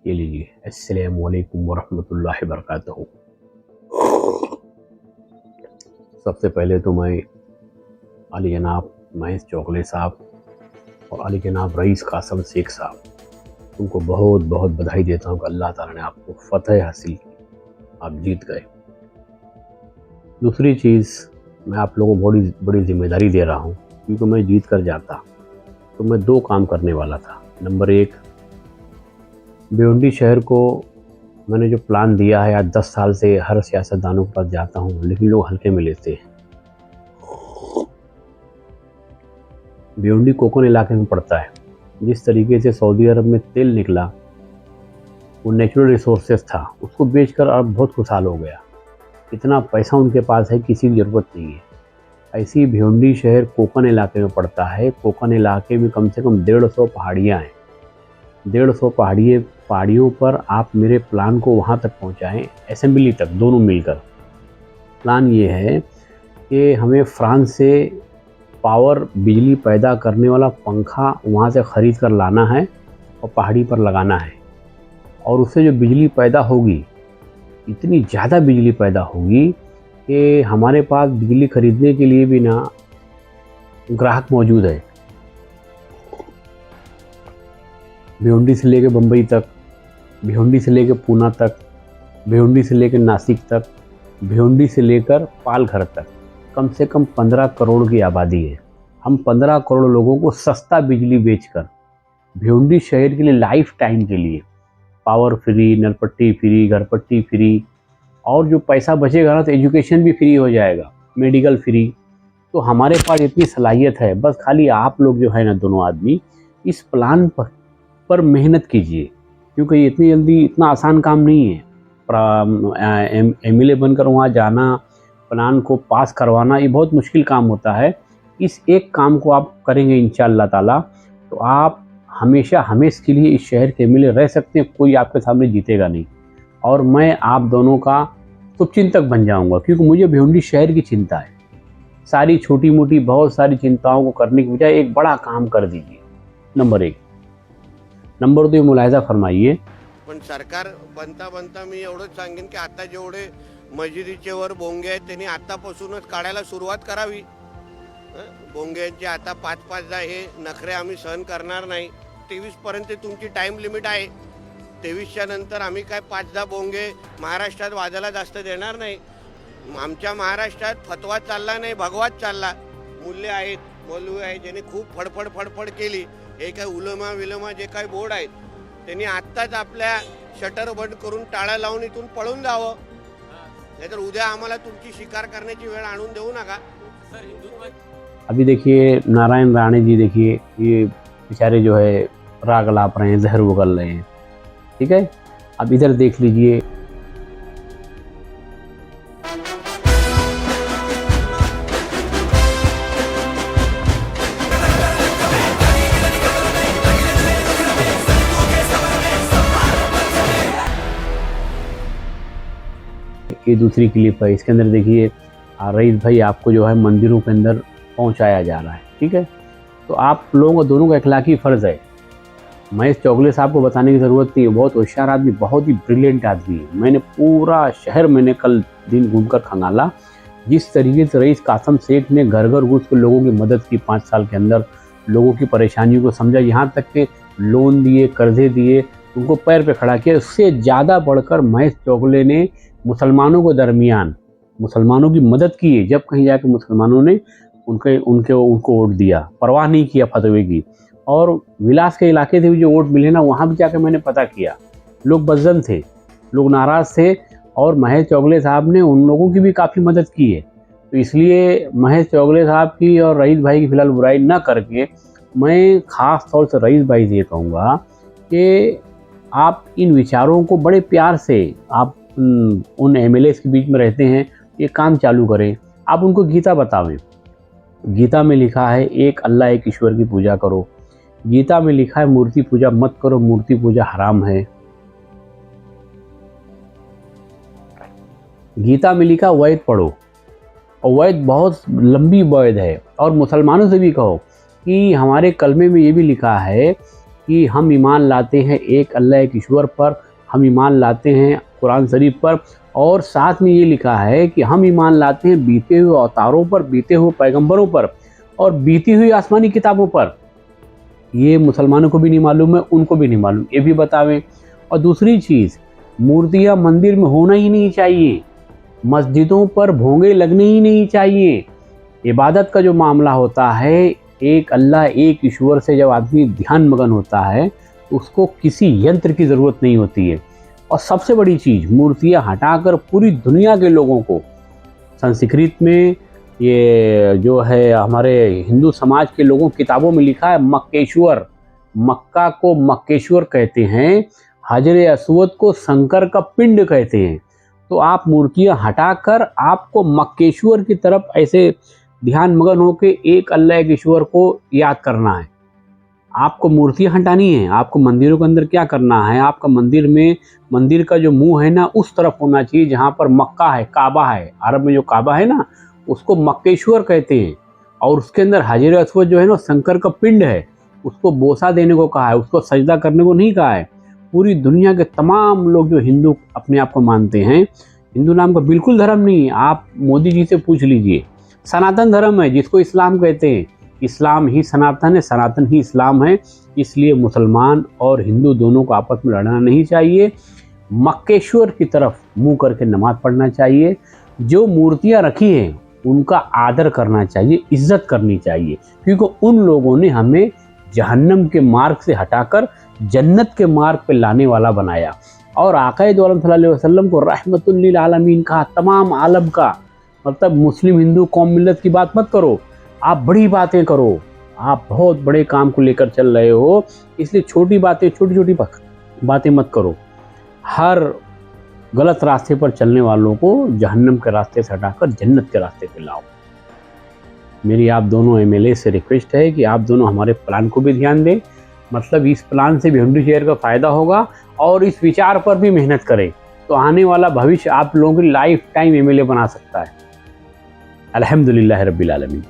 ये लीजिए। अस्सलामु अलैकुम वरहमतुल्लाहि वबरकातुहू। सबसे पहले तो मैं अली जनाब महेश चौगले साहब और अली जनाब रईस कासम शेख साहब, उनको बहुत बहुत बधाई देता हूँ कि अल्लाह ताला ने आपको फ़तह हासिल की, आप जीत गए। दूसरी चीज़, मैं आप लोगों को बड़ी बड़ी ज़िम्मेदारी दे रहा हूँ, क्योंकि मैं जीत कर जाता तो मैं 2 काम करने वाला था। नंबर 1, भिवंडी शहर को मैंने जो प्लान दिया है, आज 10 साल से हर सियासतदानों के पास जाता हूँ, लेकिन लोग हल्के में लेते हैं। भिवंडी कोकन इलाके में पड़ता है। जिस तरीके से सऊदी अरब में तेल निकला, वो नेचुरल रिसोर्सेज था, उसको बेचकर अरब बहुत खुशहाल हो गया। इतना पैसा उनके पास है, किसी की ज़रूरत नहीं है। ऐसी भिवंडी शहर कोकन इलाके में पड़ता है। कोकन इलाके में कम से कम 150 पहाड़ियाँ हैं। 150 पहाड़ियों पर आप मेरे प्लान को वहाँ तक पहुँचाएँ, असेंबली तक, दोनों मिलकर। प्लान ये है कि हमें फ्रांस से पावर बिजली पैदा करने वाला पंखा वहाँ से ख़रीद कर लाना है और पहाड़ी पर लगाना है। और उससे जो बिजली पैदा होगी, इतनी ज़्यादा बिजली पैदा होगी कि हमारे पास बिजली खरीदने के लिए भी ना ग्राहक मौजूद है। भिवंडी से लेकर बम्बई तक, भिवंडी से लेकर पूना तक, भिवंडी से लेकर नासिक तक, भिवंडी से लेकर पालघर तक कम से कम 15 करोड़ की आबादी है। हम 15 करोड़ लोगों को सस्ता बिजली बेचकर भिवंडी शहर के लिए लाइफ टाइम के लिए पावर फ्री, नलपट्टी फ्री, घरपट्टी फ्री, और जो पैसा बचेगा ना तो एजुकेशन भी फ्री हो जाएगा, मेडिकल फ्री। तो हमारे पास इतनी सलाहियत है, बस खाली आप लोग जो है ना, दोनों आदमी इस प्लान पर मेहनत कीजिए, क्योंकि ये इतनी जल्दी इतना आसान काम नहीं है। MLA बनकर वहाँ जाना, प्लान को पास करवाना, ये बहुत मुश्किल काम होता है। इस एक काम को आप करेंगे इंशाअल्लाह ताला, तो आप हमेशा हमेशा के लिए इस शहर के MLA रह सकते हैं। कोई आपके सामने जीतेगा नहीं, और मैं आप दोनों का शुभचिंतक बन जाऊंगा, क्योंकि मुझे भिवंडी शहर की चिंता है। सारी छोटी मोटी बहुत सारी चिंताओं को करने की बजाय एक बड़ा काम कर दीजिए, नंबर 1। नंबर 2, मुलाहिजा फरमाइए। पण सरकार बनता मी एवढंच सांगेन की आता जेवढे मस्जिदीचे वर बोंगे आहेत त्यांनी आतापासूनच काढायला सुरुवात करावी। बोंग्यांचे आता 5-5 हे नखरे आम्ही सहन करणार नाही। 23 पर्यंत तुमची टाइम लिमिट आहे। 23च्या नंतर आम्ही काय 5-10 बोंगे महाराष्ट्रात वाजायला जास्त देणार नाही। आमच्या महाराष्ट्रात फतवा चालला नाही, भगवाच चालला। मूल्य आहेत, मौलवी आहेत, ज्यांनी खूप फडफड केली। हे काय उलमा जे काय बोर्ड आहेत, त्यांनी आत्ताच आपल्या शटर बंद करून टाळा लावून इथून पळून जावं, नाहीतर उद्या आम्हाला तुमची शिकार करण्याची वेळ आणून देऊ नका। अभी देखिए नारायण राणे जी, देखिए ये बेचारे जो है राग लाप रहे हैं, जहर उगल रहे हैं, ठीक है। अब इधर देख लीजिए, ये दूसरी क्लिप है। इसके अंदर देखिए रईस भाई आपको जो है मंदिरों के अंदर पहुंचाया जा रहा है, ठीक है। तो आप लोगों का दोनों का इखलाकी फ़र्ज़ है। महेश चौगले साहब को बताने की ज़रूरत नहीं है, बहुत होशियार आदमी, बहुत ही ब्रिलियंट आदमी है। मैंने पूरा शहर कल दिन घूमकर खंगाला। जिस तरीके से रईस कासम शेख ने घर घर घुस कर लोगों की मदद की, 5 साल के अंदर लोगों की परेशानियों को समझा, यहाँ तक के लोन दिए, कर्जे दिए, उनको पैर पे खड़ा किया। उससे ज़्यादा बढ़कर महेश चौगले ने मुसलमानों को दरमियान मुसलमानों की मदद की है। जब कहीं जाकर मुसलमानों ने उनको वोट दिया, परवाह नहीं किया फतवे की। और विलास के इलाके से भी जो वोट मिले ना, वहाँ भी जाकर मैंने पता किया, लोग बदजन थे, लोग नाराज़ थे, और महेश चौगले साहब ने उन लोगों की भी काफ़ी मदद की है। तो इसलिए महेश चौगले साहब की और रईस भाई की फ़िलहाल बुराई न करके मैं ख़ास तौर से रईस भाई से ये कहूँगा कि आप इन विचारों को बड़े प्यार से, आप उन MLAs के बीच में रहते हैं, ये काम चालू करें। आप उनको गीता बतावें। गीता में लिखा है एक अल्लाह एक ईश्वर की पूजा करो। गीता में लिखा है मूर्ति पूजा मत करो, मूर्ति पूजा हराम है। गीता में लिखा वैद पढ़ो, और वैद बहुत लंबी वैद है। और मुसलमानों से भी कहो कि हमारे कलमे में ये भी लिखा है कि हम ईमान लाते हैं एक अल्लाह एक ईश्वर पर, हम ईमान लाते हैं कुरान शरीफ पर, और साथ में ये लिखा है कि हम ईमान लाते हैं बीते हुए अवतारों पर, बीते हुए पैगंबरों पर और बीती हुई आसमानी किताबों पर। ये मुसलमानों को भी नहीं मालूम है, उनको भी नहीं मालूम, ये भी बतावें। और दूसरी चीज़, मूर्तियाँ मंदिर में होना ही नहीं चाहिए, मस्जिदों पर भोंगे लगने ही नहीं चाहिए। इबादत का जो मामला होता है, एक अल्लाह एक ईश्वर से जब आदमी ध्यान मगन होता है तो उसको किसी यंत्र की ज़रूरत नहीं होती है। और सबसे बड़ी चीज़, मूर्तियाँ हटाकर पूरी दुनिया के लोगों को, संस्कृत में ये जो है हमारे हिंदू समाज के लोगों की किताबों में लिखा है मक्केश्वर, मक्का को मक्केश्वर कहते हैं, हजर अस्वद को शंकर का पिंड कहते हैं। तो आप मूर्तियां हटाकर आपको मक्केश्वर की तरफ ऐसे ध्यान मगन हो के एक अल्लाह एक ईश्वर को याद करना है। आपको मूर्तियां हटानी है, आपको मंदिरों के अंदर क्या करना है, आपका मंदिर में, मंदिर का जो मुंह है ना उस तरफ होना चाहिए जहाँ पर मक्का है, काबा है। अरब में जो काबा है ना उसको मक्केश्वर कहते हैं। और उसके अंदर हजर अस्वद जो है ना शंकर का पिंड है, उसको बोसा देने को कहा है, उसको सजदा करने को नहीं कहा है। पूरी दुनिया के तमाम लोग जो हिंदू अपने आप को मानते हैं, हिंदू नाम का बिल्कुल धर्म नहीं है। आप मोदी जी से पूछ लीजिए, सनातन धर्म है जिसको इस्लाम कहते हैं। इस्लाम ही सनातन है, सनातन ही इस्लाम है। इसलिए मुसलमान और हिंदू दोनों को आपस में लड़ना नहीं चाहिए, मक्केश्वर की तरफ मुंह करके नमाज पढ़ना चाहिए। जो मूर्तियां रखी हैं उनका आदर करना चाहिए, इज्जत करनी चाहिए, क्योंकि उन लोगों ने हमें जहन्नम के मार्ग से हटाकर जन्नत के मार्ग पे लाने वाला बनाया। और आक़ाए दो आलम सल्लल्लाहु अलैहि वसल्लम को रहमतुल लिल आलमीन कहा, तमाम आलम का। मतलब मुस्लिम हिंदू कौम मिल्लत की बात मत करो, आप बड़ी बातें करो। आप बहुत बड़े काम को लेकर चल रहे हो, इसलिए छोटी बातें, छोटी छोटी बातें मत करो। हर गलत रास्ते पर चलने वालों को जहन्नम के रास्ते से हटाकर जन्नत के रास्ते पे लाओ। मेरी आप दोनों एमएलए से रिक्वेस्ट है कि आप दोनों हमारे प्लान को भी ध्यान दें। मतलब इस प्लान से भी भिंडी शेयर का फ़ायदा होगा और इस विचार पर भी मेहनत करें, तो आने वाला भविष्य आप लोगों की लाइफ टाइम एमएलए बना सकता है। अल्हम्दुलिल्लाह रब्बिल आलमीन।